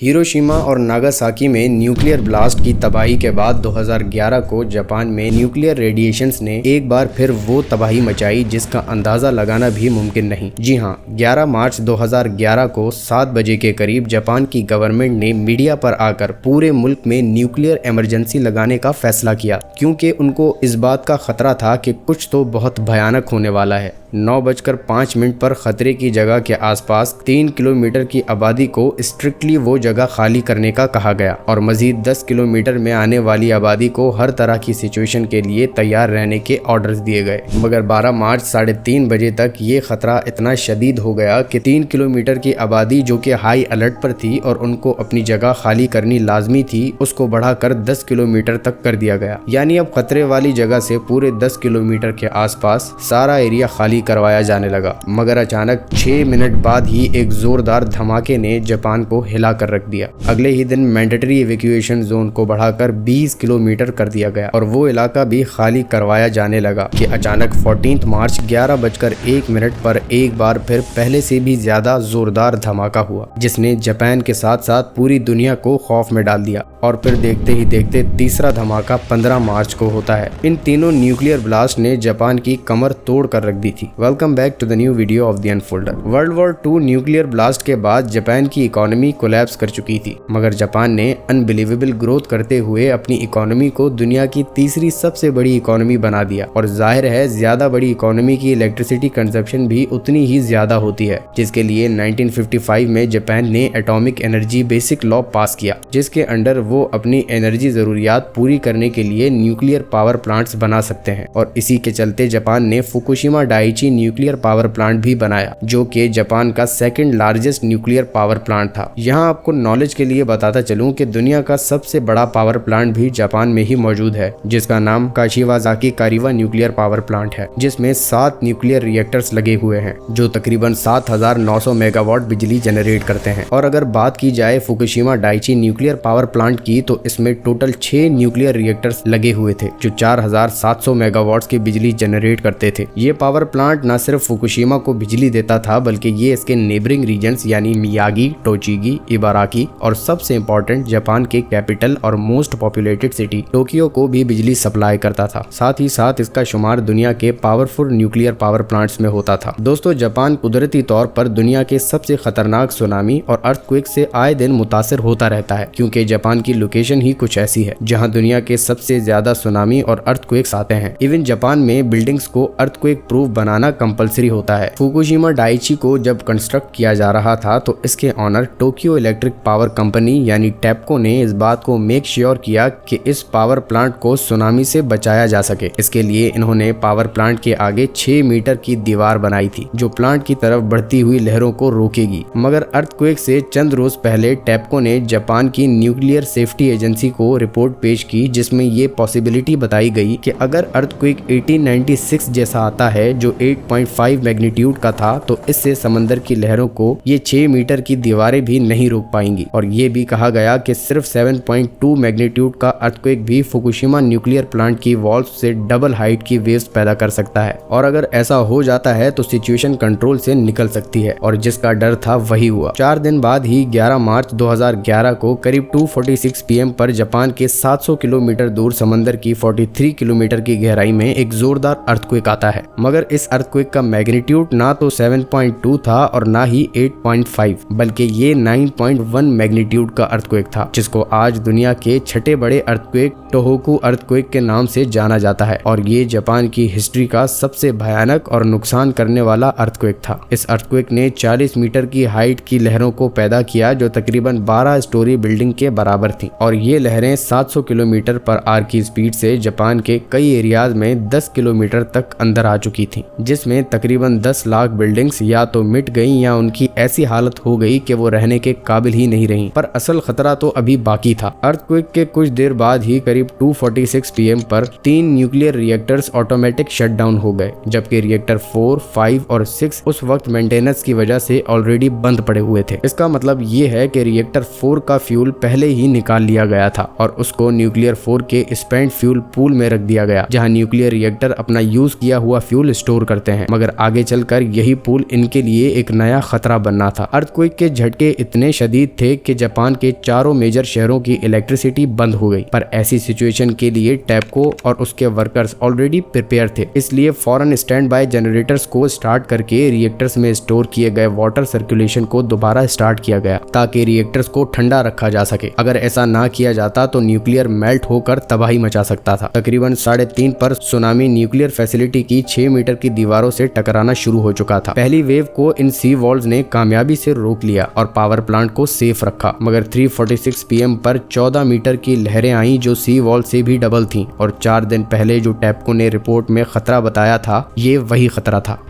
Hiroshima और Nagasaki में nuclear blast की तबाही के बाद 2011 को जापान में न्यूक्लियर रेडिएशंस ने एक बार फिर वो तबाही मचाई जिसका अंदाज़ा लगाना भी मुमकिन नहीं। जी हाँ, 11 मार्च 2011 को 7 बजे के करीब जापान की गवर्नमेंट ने मीडिया पर आकर पूरे मुल्क में न्यूक्लियर इमरजेंसी लगाने का फैसला किया, क्योंकि उनको इस बात का खतरा था कि कुछ तो बहुत भयानक होने वाला है। 9:05 पर खतरे की जगह के आसपास 3 किलोमीटर की आबादी को स्ट्रिक्टली वो जगह खाली करने का कहा गया और मजीद 10 किलोमीटर में आने वाली आबादी को हर तरह की सिचुएशन के लिए तैयार रहने के ऑर्डर्स दिए गए। मगर 12 मार्च 3:30 बजे तक ये खतरा इतना शदीद हो गया कि 3 किलोमीटर की आबादी जो कि हाई अलर्ट पर थी और उनको अपनी जगह खाली करनी लाजमी थी, उसको बढ़ाकर 10 किलोमीटर तक कर दिया गया। यानी अब खतरे वाली जगह से पूरे 10 किलोमीटर के आसपास सारा एरिया खाली करवाया जाने लगा। मगर अचानक 6 मिनट बाद ही एक जोरदार धमाके ने जापान को हिला कर रख दिया। अगले ही दिन मैंडेटरी इवैक्यूएशन जोन को बढ़ाकर 20 किलोमीटर कर दिया गया और वो इलाका भी खाली करवाया जाने लगा कि अचानक 14 मार्च 11:01 पर एक बार फिर पहले से भी ज्यादा जोरदार धमाका हुआ, जिसने जापान के साथ साथ पूरी दुनिया को खौफ में डाल दिया। और फिर देखते ही देखते तीसरा धमाका 15 मार्च को होता है। इन तीनों न्यूक्लियर ब्लास्ट ने जापान की कमर तोड़ कर रख दी थी। Welcome back to the new video of the unfolder. World war 2 nuclear blast के बाद जापान की इकोनॉमी कोलैप्स कर चुकी थी, मगर जापान ने अनबिलीवेबल ग्रोथ करते हुए अपनी इकोनॉमी को दुनिया की तीसरी सबसे बड़ी इकोनॉमी बना दिया। और जाहिर है ज्यादा बड़ी इकोनॉमी की इलेक्ट्रिसिटी कंजप्शन भी उतनी ही ज्यादा होती है, जिसके लिए 1955 में जापान ने एटॉमिक एनर्जी बेसिक लॉ पास किया, जिसके अंडर वो अपनी एनर्जी जरूरियात पूरी करने के लिए न्यूक्लियर पावर प्लांट्स बना सकते हैं। और इसी के चलते जापान ने Fukushima Daiichi nuclear power plant भी बनाया, जो कि जापान का second largest nuclear power plant था। यहाँ आपको नॉलेज के लिए बताता चलूं कि दुनिया का सबसे बड़ा पावर प्लांट भी जापान में ही मौजूद है, जिसका नाम काशिवाजाकी कारिवा न्यूक्लियर पावर प्लांट है, जिसमें 7 न्यूक्लियर रिएक्टर्स लगे हुए हैं जो तकरीबन 7900 मेगावाट बिजली जनरेट करते हैं। और अगर बात की जाए Fukushima Daiichi nuclear power plant की, तो इसमें टोटल 6 न्यूक्लियर रिएक्टर्स लगे हुए थे जो 4700 मेगावाट्स की बिजली जनरेट करते थे। ये पावर प्लांट न सिर्फ फुकुशिमा को बिजली देता था, बल्कि ये इसके नेबरिंग रीजन्स यानी मियागी, टोचिगी, इबाराकी और सबसे इम्पोर्टेंट जापान के कैपिटल और मोस्ट पॉपुलेटेड सिटी टोक्यो को भी बिजली सप्लाई करता था। साथ ही साथ इसका शुमार दुनिया के पावरफुल न्यूक्लियर पावर प्लांट्स में होता था। दोस्तों, जापान कुदरती तौर पर दुनिया के सबसे खतरनाक सुनामी और अर्थक्वेक से आए दिन मुतासिर होता रहता है, क्योंकि जापान की लोकेशन ही कुछ ऐसी है जहां दुनिया के सबसे ज्यादा सुनामी और अर्थक्वेक्स आते हैं। इवन जापान में बिल्डिंग्स को अर्थक्वेक प्रूफ बनाना कंपलसरी होता है। फुकुशिमा डाइची को जब कंस्ट्रक्ट किया जा रहा था, तो इसके owner Tokyo electric power company यानी टेप्को ने इस बात को मेक श्योर किया कि इस पावर प्लांट को सुनामी से बचाया जा सके। इसके लिए इन्होंने पावर प्लांट के आगे 6 मीटर की दीवार बनाई थी, जो प्लांट की तरफ बढ़ती हुई लहरों को रोकेगी। मगर अर्थक्वेक से चंद रोज पहले टेप्को ने जापान की न्यूक्लियर सेफ्टी एजेंसी को रिपोर्ट पेश की, जिसमें ये पॉसिबिलिटी बताई गई कि अगर अर्थक्वेक 1896 जैसा आता है जो 8.5 मैग्नीट्यूड का था, तो इससे समंदर की लहरों को ये 6 मीटर की दीवारें भी नहीं रोक पाएंगी। और ये भी कहा गया कि सिर्फ 7.2 मैग्नीट्यूड का अर्थक्वेक भी फुकुशिमा न्यूक्लियर प्लांट की वॉल्स से डबल हाइट की वेव्स पैदा कर सकता है। और अगर ऐसा हो जाता है तो सिचुएशन कंट्रोल से निकल सकती है, और जिसका डर था वही हुआ। 4 दिन बाद ही 11 मार्च 2011 को करीब 2:46 PM पर जापान के 700 किलोमीटर दूर समंदर की 43 किलोमीटर की गहराई में एक जोरदार अर्थक्वेक आता है। मगर इस अर्थक्वेक का मैग्नीट्यूड ना तो 7.2 था और ना ही 8.5, बल्कि ये 9.1 मैग्नीट्यूड का अर्थक्वेक था, जिसको आज दुनिया के छठे बड़े अर्थक्वेक टोहोकू अर्थक्वेक के नाम से जाना जाता है। और ये जापान की हिस्ट्री का सबसे भयानक और नुकसान करने वाला अर्थक्वेक था। इस अर्थक्वेक ने 40 मीटर की हाइट की लहरों को पैदा किया, जो तकरीबन 12 स्टोरी बिल्डिंग के बराबर थी। और ये लहरें 700 किलोमीटर पर आवर की स्पीड से जापान के कई एरियाज में 10 किलोमीटर तक अंदर आ चुकी थी, जिसमें तकरीबन 10 लाख बिल्डिंग्स या तो मिट गई या उनकी ऐसी हालत हो गई कि वो रहने के काबिल ही नहीं रही। पर असल खतरा तो अभी बाकी था। अर्थक्वेक के कुछ देर बाद ही करीब 2:46 PM पर 3 न्यूक्लियर रिएक्टर्स ऑटोमेटिक शटडाउन हो गए, जबकि रिएक्टर 4, 5 और 6 उस वक्त मेंटेनेंस की वजह से ऑलरेडी बंद पड़े हुए थे। इसका मतलब ये है कि रिएक्टर 4 का फ्यूल पहले ही निकल निकाल लिया गया था और उसको न्यूक्लियर 4 के स्पेंट फ्यूल पूल में रख दिया गया, जहां न्यूक्लियर रिएक्टर अपना यूज किया हुआ फ्यूल स्टोर करते हैं। मगर आगे चलकर यही पूल इनके लिए एक नया खतरा बनना था। अर्थक्वेक के झटके इतने शदीद थे कि जापान के चारों मेजर शहरों की इलेक्ट्रिसिटी बंद हो गई। पर ऐसी सिचुएशन के लिए टेप्को और उसके वर्कर्स ऑलरेडी प्रिपेयर थे, इसलिए फौरन स्टैंड बाय जनरेटर्स को स्टार्ट करके रिएक्टर्स में स्टोर किए गए वाटर सर्कुलेशन को दोबारा स्टार्ट किया गया ताकि रिएक्टर्स को ठंडा रखा जा सके। अगर ऐसा ना किया जाता तो न्यूक्लियर मेल्ट होकर तबाही मचा सकता था। तकरीबन 3:30 पर सुनामी न्यूक्लियर फैसिलिटी की 6 मीटर की दीवारों से टकराना शुरू हो चुका था। पहली वेव को इन सी वॉल्स ने कामयाबी से रोक लिया और पावर प्लांट को सेफ रखा, मगर 3:46 PM पर 14 मीटर की लहरें आई जो सी वॉल से भी डबल थीं और 4 दिन पहले जो टेप्को ने रिपोर्ट में खतरा बताया था, ये वही खतरा था।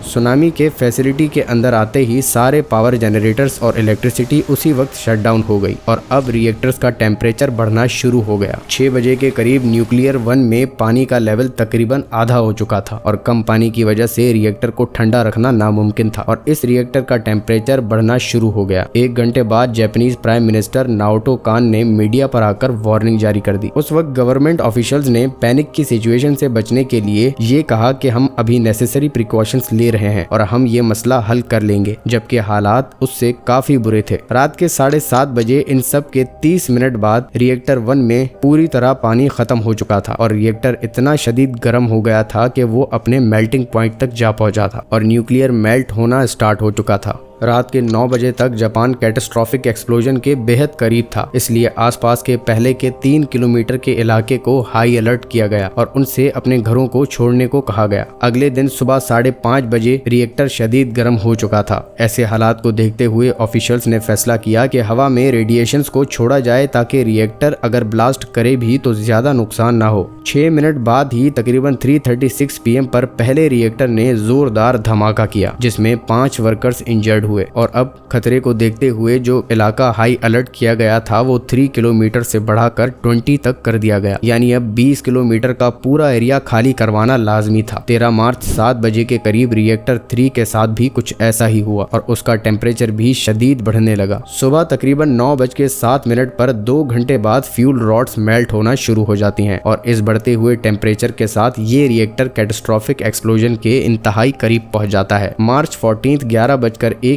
सुनामी के फैसिलिटी के अंदर आते ही सारे पावर जनरेटर्स और इलेक्ट्रिसिटी उसी वक्त शट डाउन हो गई और अब रिएक्टर्स का टेम्परेचर बढ़ना शुरू हो गया। 6 बजे के करीब न्यूक्लियर 1 में पानी का लेवल तकरीबन आधा हो चुका था और कम पानी की वजह से रिएक्टर को ठंडा रखना नामुमकिन था और इस रिएक्टर का टेम्परेचर बढ़ना शुरू हो गया। 1 घंटे बाद जापानीज प्राइम मिनिस्टर नाओटो कान ने मीडिया पर आकर वार्निंग जारी कर दी। उस वक्त गवर्नमेंट ऑफिशियल्स ने पैनिक की सिचुएशन से बचने के लिए ये कहा कि हम अभी नेसेसरी प्रिकॉशंस ले रहे हैं और हम ये मसला हल कर लेंगे, जबकि हालात उससे काफी बुरे थे। रात के 7:30 बजे इन सब के 30 मिनट बाद रिएक्टर 1 में पूरी तरह पानी खत्म हो चुका था और रिएक्टर इतना शदीद गर्म हो गया था कि वो अपने मेल्टिंग पॉइंट तक जा पहुंचा था और न्यूक्लियर मेल्ट होना स्टार्ट हो चुका था। रात के 9 बजे तक जापान कैटास्ट्रॉफिक एक्सप्लोजन के बेहद करीब था, इसलिए आसपास के पहले के 3 किलोमीटर के इलाके को हाई अलर्ट किया गया और उनसे अपने घरों को छोड़ने को कहा गया। अगले दिन सुबह 5:30 बजे रिएक्टर शदीद गर्म हो चुका था। ऐसे हालात को देखते हुए ऑफिशियल्स ने फैसला किया कि हवा में रेडिएशंस को छोड़ा जाए ताकि रिएक्टर अगर ब्लास्ट करे भी तो ज्यादा नुकसान ना हो। 6 मिनट बाद ही तकरीबन 3:36 PM पर पहले रिएक्टर ने जोरदार धमाका किया जिसमें 5 वर्कर्स इंजर्ड हुए और अब खतरे को देखते हुए जो इलाका हाई अलर्ट किया गया था वो 3 किलोमीटर से बढ़ाकर 20 तक कर दिया गया, यानी अब 20 किलोमीटर का पूरा एरिया खाली करवाना लाजमी था। 13 मार्च 7 बजे के करीब रिएक्टर 3 के साथ भी कुछ ऐसा ही हुआ और उसका टेम्परेचर भी शदीद बढ़ने लगा। सुबह तकरीबन 9:07 पर 2 घंटे बाद फ्यूल रॉड्स मेल्ट होना शुरू हो जाती हैं और इस बढ़ते हुए टेम्परेचर के साथ ये रिएक्टर कैटास्ट्रॉफिक एक्सप्लोजन के इंतहाई करीब पहुंच जाता है। मार्च 14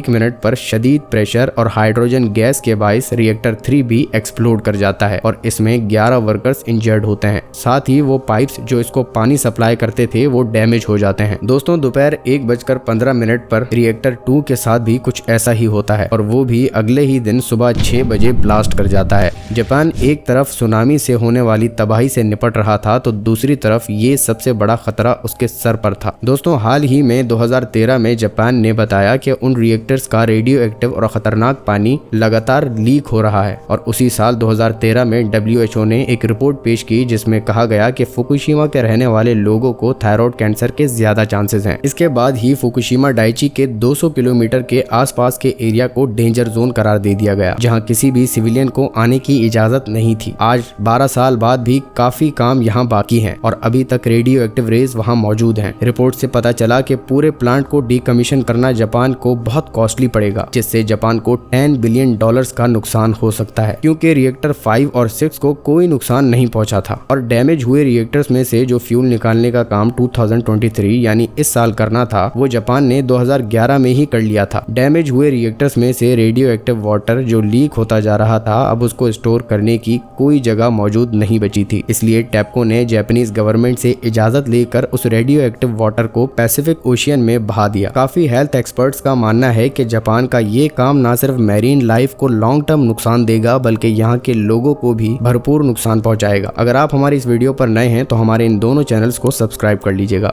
11:01 पर शदीद प्रेशर और हाइड्रोजन गैस के बाइस रिएक्टर 3 भी एक्सप्लोड कर जाता है और इसमें 11 वर्कर्स इंजर्ड होते हैं। साथ ही वो पाइप्स जो इसको पानी सप्लाई करते थे वो डैमेज हो जाते हैं। दोस्तों दोपहर 1:15 पर रिएक्टर 2 के साथ भी कुछ ऐसा ही होता है और वो भी अगले ही दिन सुबह 6 बजे ब्लास्ट कर जाता है। जापान एक तरफ सुनामी से होने वाली तबाही से निपट रहा था तो दूसरी तरफ ये सबसे बड़ा खतरा उसके सर पर था। दोस्तों हाल ही में 2013 में जापान ने बताया कि उन रिएक्टर्स का रेडियो एक्टिव और खतरनाक पानी लगातार लीक हो रहा है और उसी साल 2013 में WHO ने एक रिपोर्ट पेश की जिसमें कहा गया कि फुकुशिमा के रहने वाले लोगों को थायराइड कैंसर के ज्यादा चांसेस हैं। इसके बाद ही फुकुशिमा डाइची के 200 किलोमीटर के आसपास के एरिया को डेंजर जोन करार दे दिया गया जहां किसी भी सिविलियन को आने की इजाजत नहीं थी। आज 12 साल बाद भी काफी काम यहाँ बाकी है और अभी तक रेडियो एक्टिव रेज वहाँ मौजूद हैं। रिपोर्ट से पता चला कि पूरे प्लांट को डीकमीशन करना जापान को बहुत कॉस्टली पड़ेगा, जिससे जापान को $10 बिलियन का नुकसान हो सकता है क्योंकि रिएक्टर 5 और 6 को कोई नुकसान नहीं पहुंचा था और डैमेज हुए रिएक्टर्स में से जो फ्यूल निकालने का काम 2023 यानी इस साल करना था वो जापान ने 2011 में ही कर लिया था। डैमेज हुए रिएक्टर्स में से रेडियो एक्टिव वाटर जो लीक होता जा रहा था अब उसको स्टोर करने की कोई जगह मौजूद नहीं बची थी, इसलिए टेप्को ने जापानीज गवर्नमेंट से इजाजत लेकर उस रेडियो एक्टिव वाटर को पैसिफिक ओशियन में बहा दिया। काफी हेल्थ एक्सपर्ट्स का मानना है कि जापान का ये काम ना सिर्फ मैरीन लाइफ को लॉन्ग टर्म नुकसान देगा बल्कि यहाँ के लोगों को भी भरपूर नुकसान पहुंचाएगा। अगर आप हमारी इस वीडियो पर नए हैं तो हमारे इन दोनों चैनल्स को सब्सक्राइब कर लीजिएगा।